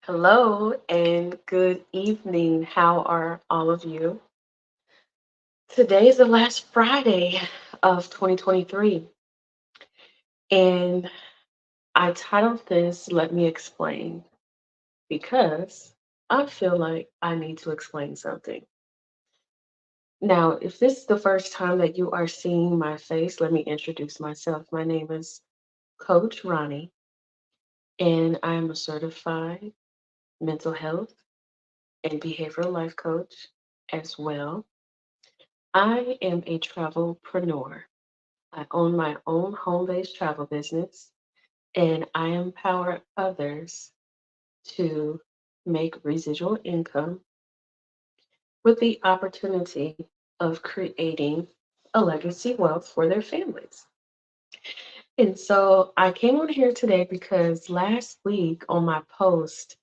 Hello and good evening. How are all of you? Today is the last Friday of 2023, and I titled this Let Me Explain because I feel like I need to explain something. Now, if this is the first time that you are seeing my face, let me introduce myself. My name is Coach Ronnie, and I am a certified mental health and behavioral life coach as well. I am a travelpreneur. I own my own home based travel business and I empower others to make residual income with the opportunity of creating a legacy wealth for their families. And so I came on here today because last week on my post,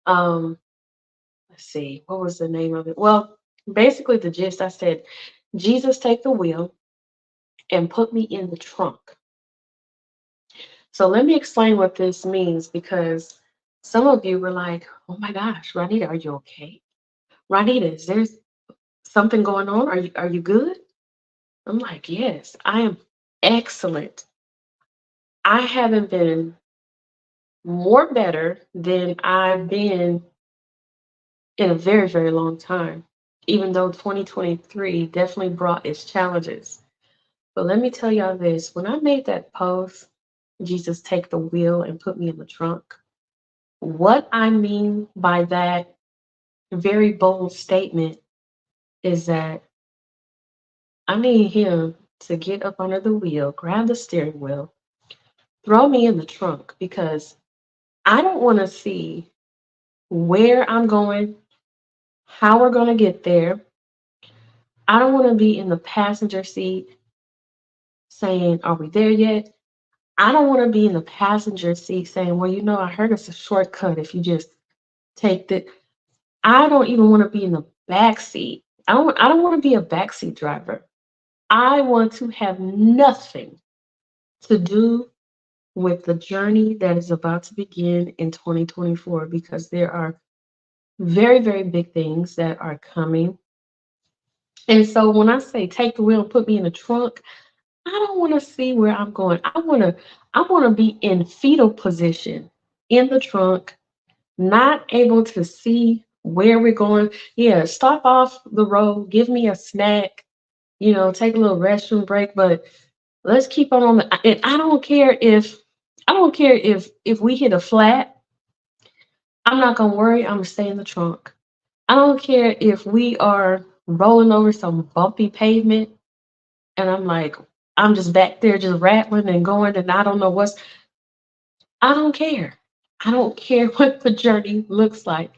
um, let's see, what was the name of it? Well, basically the gist I said, Jesus take the wheel and put me in the trunk. So let me explain what this means because some of you were like, oh my gosh, Ronita, are you okay? Ronita, is there something going on? Are you good? I'm like, yes, I am excellent. I haven't been more better than I've been in a very, very long time, even though 2023 definitely brought its challenges. But let me tell y'all this when I made that post, Jesus, take the wheel and put me in the trunk. What I mean by that very bold statement is that I need him to get up under the wheel, grab the steering wheel, throw me in the trunk because I don't want to see where I'm going, how we're going to get there. I don't want to be in the passenger seat saying, are we there yet? I don't want to be in the passenger seat saying, well, I heard it's a shortcut if you just take the. I don't even want to be in the back seat. I don't want to be a backseat driver. I want to have nothing to do with the journey that is about to begin in 2024 because there are very, very big things that are coming. And so when I say take the wheel and put me in the trunk, I don't want to see where I'm going. I want to be in fetal position in the trunk, not able to see where we're going. Yeah, stop off the road, give me a snack, take a little restroom break, but let's keep on the and I don't care if we hit a flat, I'm not gonna worry, I'm gonna stay in the trunk. I don't care if we are rolling over some bumpy pavement and I'm just back there just rattling and going and I don't know I don't care. I don't care what the journey looks like.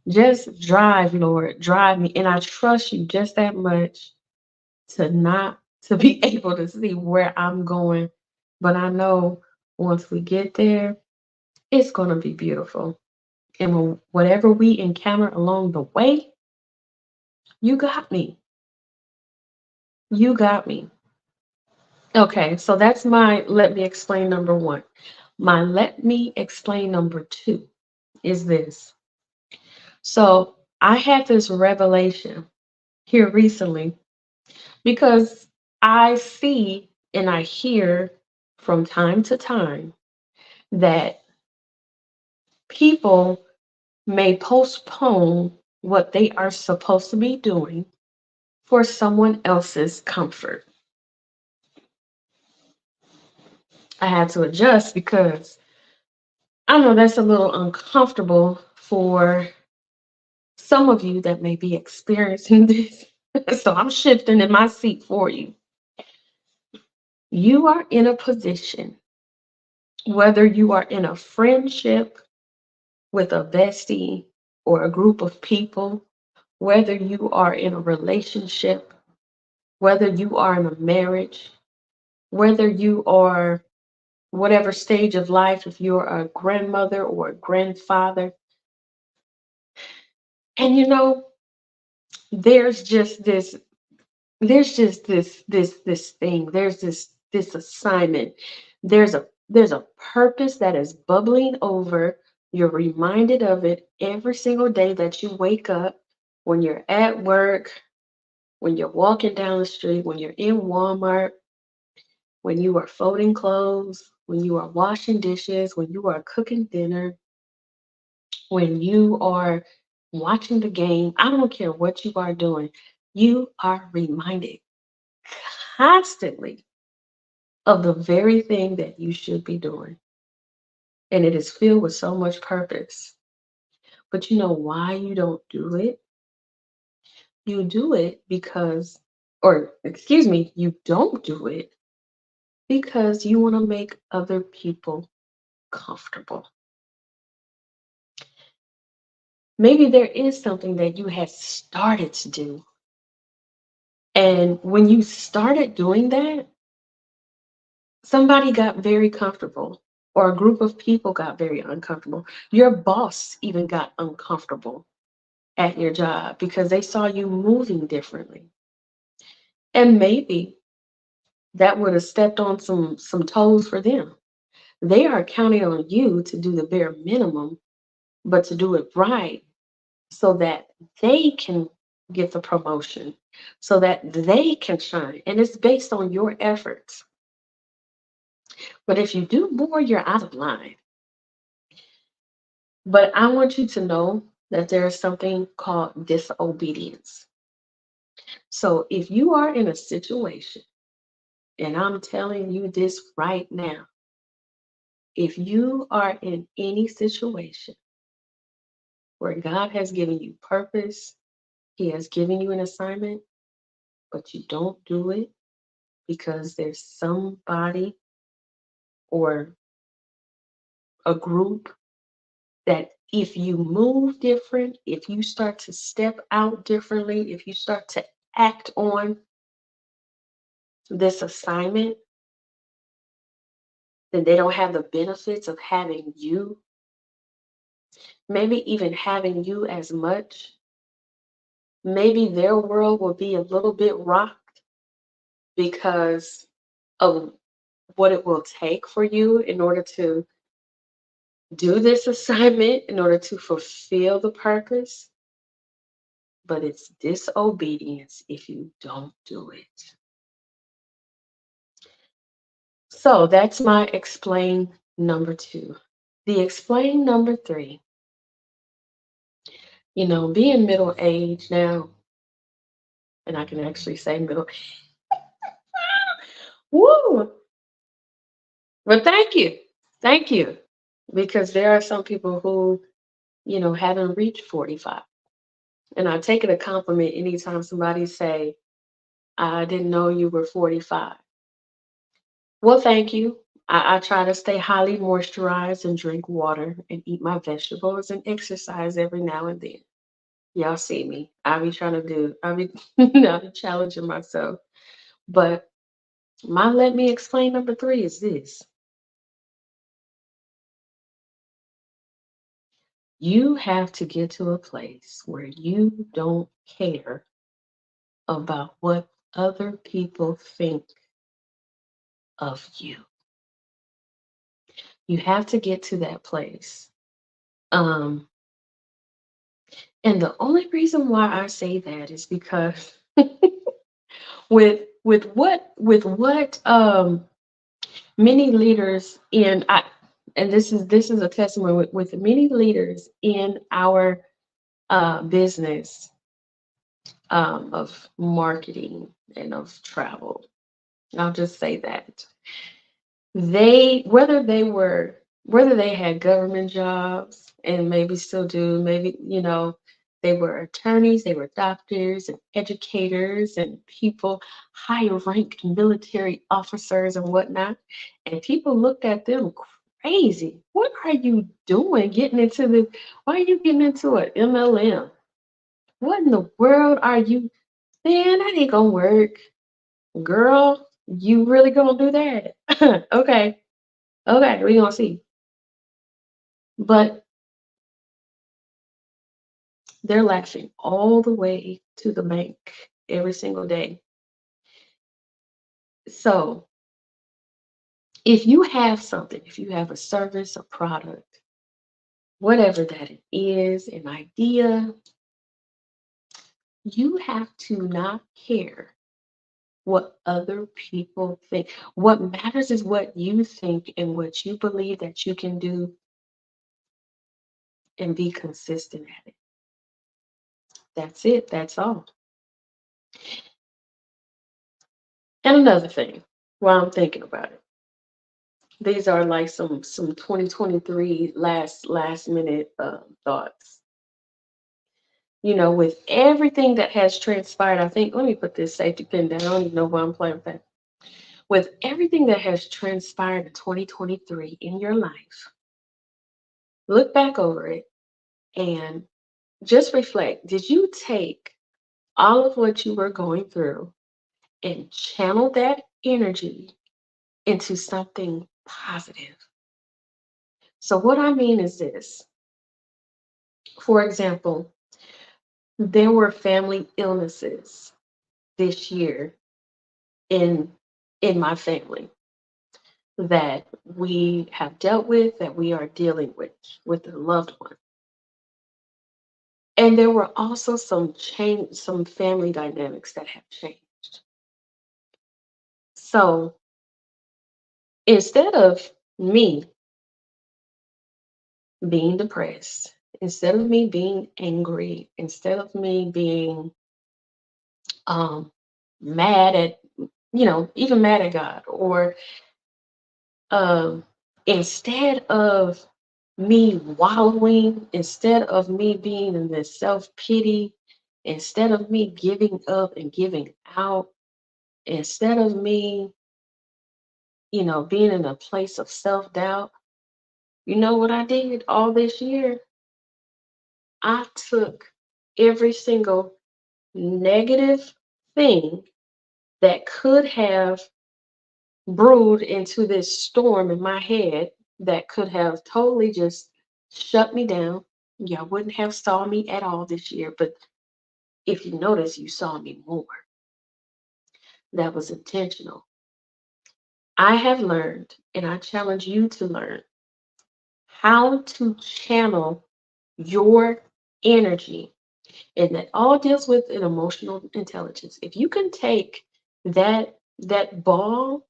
Just drive, Lord, drive me. And I trust you just that much to be able to see where I'm going. But I know once we get there, it's going to be beautiful. And whatever we encounter along the way, you got me. You got me. Okay, so that's my let me explain number one. My let me explain number two is this. So I had this revelation here recently because I see and I hear from time to time that people may postpone what they are supposed to be doing for someone else's comfort. I had to adjust because I know that's a little uncomfortable for some of you that may be experiencing this. So I'm shifting in my seat for you. You are in a position, whether you are in a friendship with a bestie or a group of people, whether you are in a relationship, whether you are in a marriage, whether you are whatever stage of life, if you're a grandmother or a grandfather. And there's just this, there's just this thing, there's this assignment, there's a purpose that is bubbling over You're reminded of it every single day that you wake up, when you're at work, when you're walking down the street, when you're in Walmart, when you are folding clothes, when you are washing dishes, when you are cooking dinner, when you are watching the game. I don't care what you are doing. You are reminded constantly of the very thing that you should be doing. And it is filled with so much purpose. But you know why you don't do it? You do it because, or excuse me, you don't do it because you want to make other people comfortable. Maybe there is something that you had started to do. And when you started doing that, somebody got very comfortable, or a group of people got very uncomfortable. Your boss even got uncomfortable at your job because they saw you moving differently. And maybe that would have stepped on some toes for them. They are counting on you to do the bare minimum, but to do it right so that they can get the promotion, so that they can shine. And it's based on your efforts. But if you do more, you're out of line. But I want you to know that there is something called disobedience. So if you are in a situation, and I'm telling you this right now, if you are in any situation where God has given you purpose, He has given you an assignment, but you don't do it because there's somebody or a group that if you move different, if you start to step out differently, if you start to act on this assignment, then they don't have the benefits of having you, maybe even having you as much. Maybe their world will be a little bit rocked because of what it will take for you in order to do this assignment, in order to fulfill the purpose. But it's disobedience if you don't do it. So that's my explain number two. The explain number three, being middle age now, and I can actually say middle. Woo! But thank you. Thank you. Because there are some people who, haven't reached 45. And I take it a compliment anytime somebody say, I didn't know you were 45. Well, thank you. I try to stay highly moisturized and drink water and eat my vegetables and exercise every now and then. Y'all see me. I be challenging myself. But my let me explain number three is this. You have to get to a place where you don't care about what other people think of you. You have to get to that place. Um, and the only reason why I say that is because with what many leaders in I and this is a testimony with many leaders in our business of marketing and of travel. I'll just say that they whether they had government jobs and maybe still do, maybe they were attorneys, they were doctors and educators and people, higher ranked military officers and whatnot, and people looked at them crazy. What are you doing getting into the why are you getting into an MLM? What in the world are you? Man, that ain't gonna work. Girl, you really gonna do that? Okay. Okay, we gonna see. But they're laughing all the way to the bank every single day. So if you have something, if you have a service, a product, whatever that it is, an idea, you have to not care what other people think. What matters is what you think and what you believe that you can do and be consistent at it. That's it. That's all. And another thing, while I'm thinking about it, these are like some 2023 last minute thoughts. You know, with everything that has transpired, I think, let me put this safety pin down. I don't even know why I'm playing with that. With everything that has transpired in 2023 in your life, look back over it and just reflect. Did you take all of what you were going through and channel that energy into something positive? So, what I mean is this. For example, there were family illnesses this year in my family that we have dealt with, that we are dealing with a loved one. And there were also some family dynamics that have changed. So instead of me being depressed, instead of me being angry, instead of me being um mad at, even mad at God, or um instead of me wallowing, instead of me being in this self-pity, instead of me giving up and giving out, instead of me, being in a place of self-doubt, you know what I did all this year? I took every single negative thing that could have brewed into this storm in my head that could have totally just shut me down. Y'all wouldn't have saw me at all this year, but if you notice, you saw me more. That was intentional. I have learned, and I challenge you to learn how to channel your energy. And that all deals with an emotional intelligence. If you can take that ball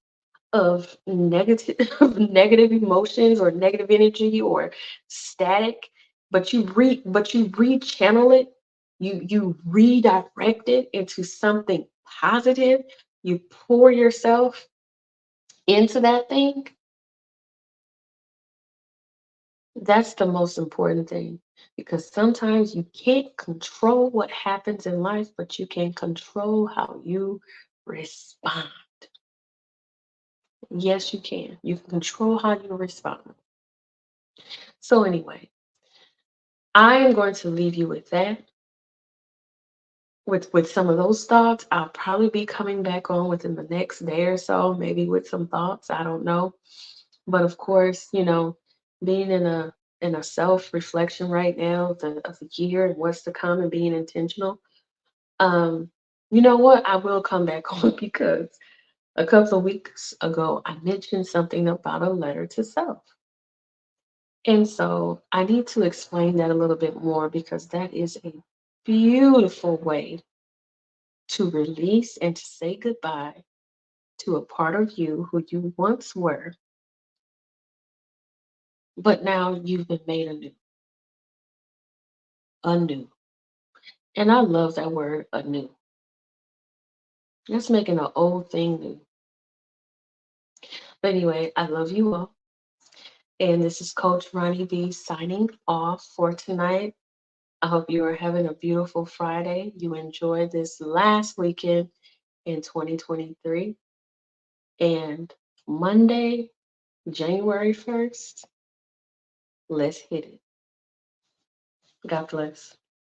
of negative of negative emotions or negative energy or static, but you rechannel it, you redirect it into something positive, you pour yourself into that thing. That's the most important thing, because sometimes you can't control what happens in life, but you can control how you respond. Yes, you can. You can control how you respond. So, anyway, I am going to leave you with that. With some of those thoughts, I'll probably be coming back on within the next day or so, maybe with some thoughts. I don't know. But of course, being in a self-reflection right now of the year and what's to come and being intentional. Um, you know what? I will come back on because a couple of weeks ago I mentioned something about a letter to self. And so I need to explain that a little bit more because that is a beautiful way to release and to say goodbye to a part of you who you once were, but now you've been made anew. Anew. And I love that word, anew. That's making an old thing new. But anyway, I love you all. And this is Coach Ronnie B signing off for tonight. I hope you are having a beautiful Friday. You enjoyed this last weekend in 2023. And Monday, January 1st, let's hit it. God bless.